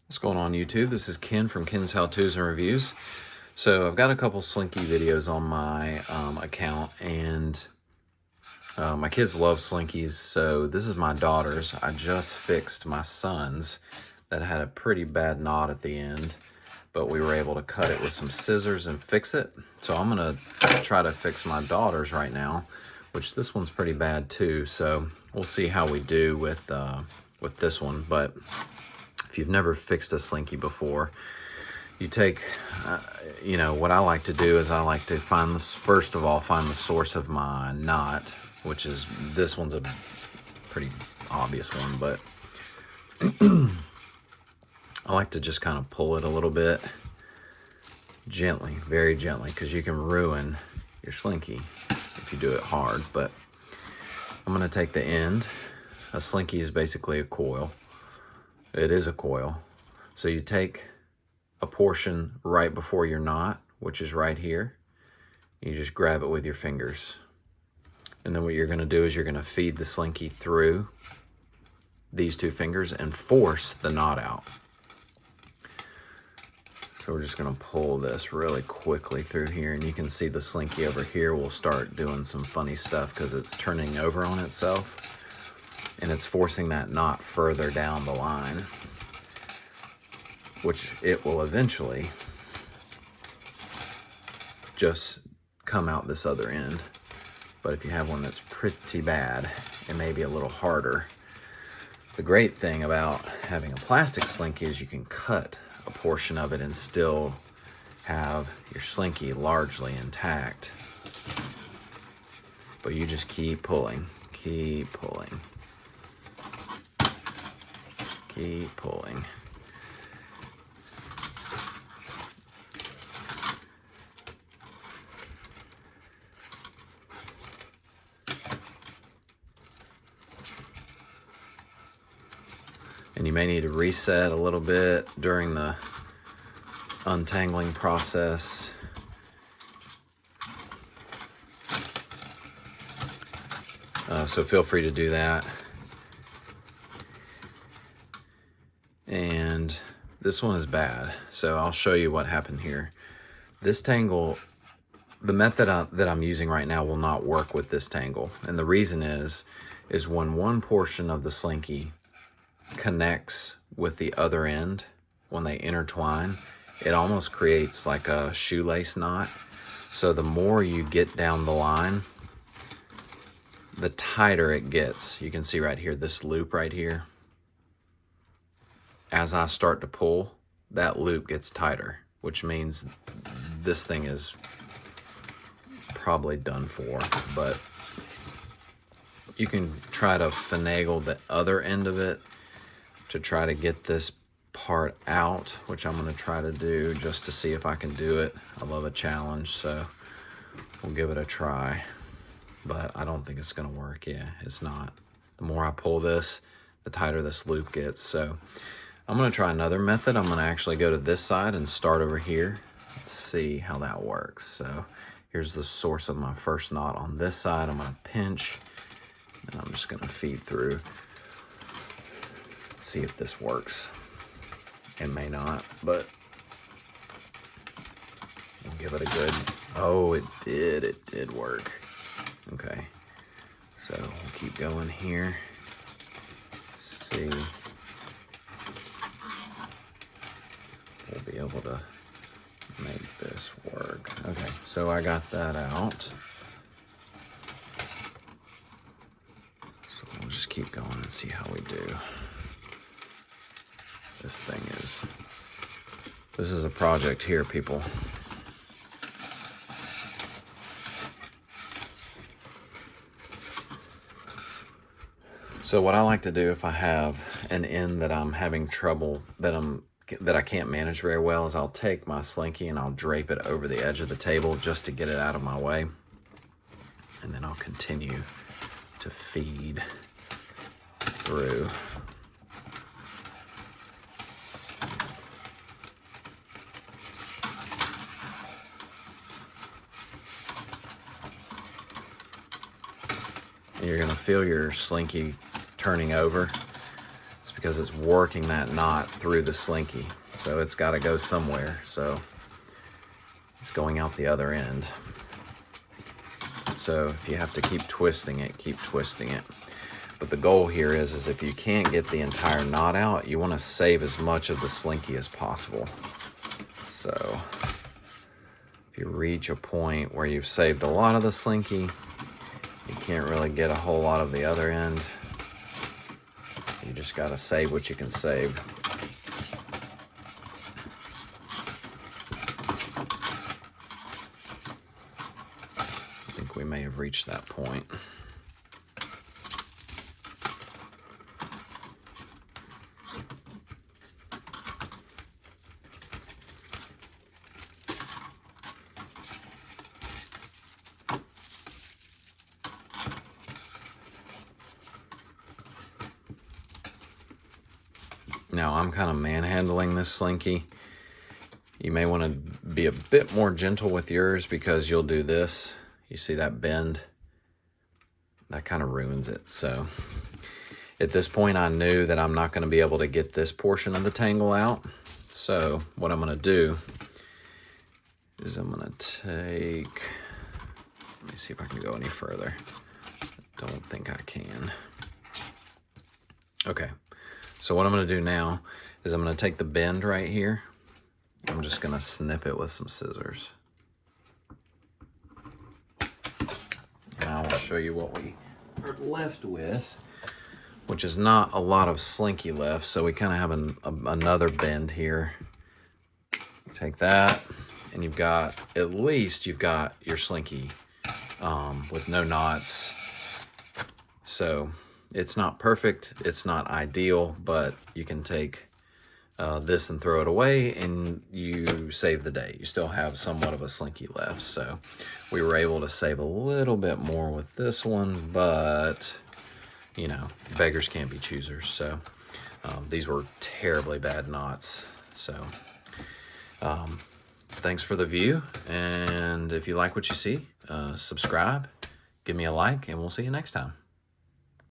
What's going on YouTube? This is Ken from Ken's How To's and Reviews. So I've got a couple Slinky videos on my account, and my kids love Slinkies. So this is my daughter's. I just fixed my son's that had a pretty bad knot at the end, but we were able to cut it with some scissors and fix it. So I'm gonna try to fix my daughter's right now, which this one's pretty bad too. So we'll see how we do with this one. But if you've never fixed a Slinky before, you take, what I like to do is I like to find this, first of all, find the source of my knot, which is, this one's a pretty obvious one, but I like to just kind of pull it a little bit, gently, very gently, because you can ruin your Slinky if you do it hard. But I'm going to take the end. A Slinky is basically a coil. It is a coil. So you take a portion right before your knot, which is right here. You just grab it with your fingers. And then what you're going to do is you're going to feed the Slinky through these two fingers and force the knot out. So we're just going to pull this really quickly through here, and you can see the Slinky over here will start doing some funny stuff because it's turning over on itself. And it's forcing that knot further down the line, which it will eventually just come out this other end. But if you have one that's pretty bad, it may be a little harder. The great thing about having a plastic Slinky is you can cut a portion of it and still have your Slinky largely intact. But you just keep pulling, keep pulling. Keep pulling. And you may need to reset a little bit during the untangling process. So feel free to do that. And this one is bad, so I'll show you what happened here. This tangle, the method that I'm using right now will not work with this tangle, and the reason is when one portion of the Slinky connects with the other end, when they intertwine, it almost creates like a shoelace knot. So the more you get down the line, the tighter it gets. You can see right here, this loop right here. As I start to pull, that loop gets tighter, which means this thing is probably done for. But you can try to finagle the other end of it to try to get this part out, which I'm going to try to do just to see if I can do it. I love a challenge, so we'll give it a try. But I don't think it's going to work. Yeah, it's not. The more I pull this, the tighter this loop gets. So I'm going to try another method. I'm going to actually go to this side and start over here. Let's see how that works. So here's the source of my first knot on this side. I'm going to pinch, and I'm just going to feed through. Let's see if this works. It may not, but we'll give it a good, oh, it did work. Okay, so we'll keep going here. See. We'll be able to make this work. Okay, so I got that out. So we'll just keep going and see how we do. This is a project here, people. So what I like to do if I have an end that I'm having trouble, that I can't manage very well, is I'll take my Slinky and I'll drape it over the edge of the table just to get it out of my way. And then I'll continue to feed through. And you're going to feel your Slinky turning over. It's because it's working that knot through the Slinky. So it's got to go somewhere. So it's going out the other end. So if you have to keep twisting it, keep twisting it. But the goal here is if you can't get the entire knot out, you want to save as much of the Slinky as possible. So if you reach a point where you've saved a lot of the Slinky, you can't really get a whole lot of the other end. You just got to save what you can save. I think we may have reached that point. Now I'm kind of manhandling this Slinky. You may want to be a bit more gentle with yours because you'll do this. You see that bend? That kind of ruins it. So at this point I knew that I'm not going to be able to get this portion of the tangle out. So what I'm going to do is I'm going to take, let me see if I can go any further. I don't think I can. Okay. So what I'm going to do now is I'm going to take the bend right here. I'm just going to snip it with some scissors. And I will show you what we are left with, which is not a lot of Slinky left. So we kind of have another bend here. Take that, and you've got, at least you've got your Slinky with no knots. So it's not perfect, it's not ideal, but you can take this and throw it away and you save the day. You still have somewhat of a Slinky left. So we were able to save a little bit more with this one, but you know, beggars can't be choosers. So these were terribly bad knots. So thanks for the view, and if you like what you see, subscribe, give me a like, and we'll see you next time.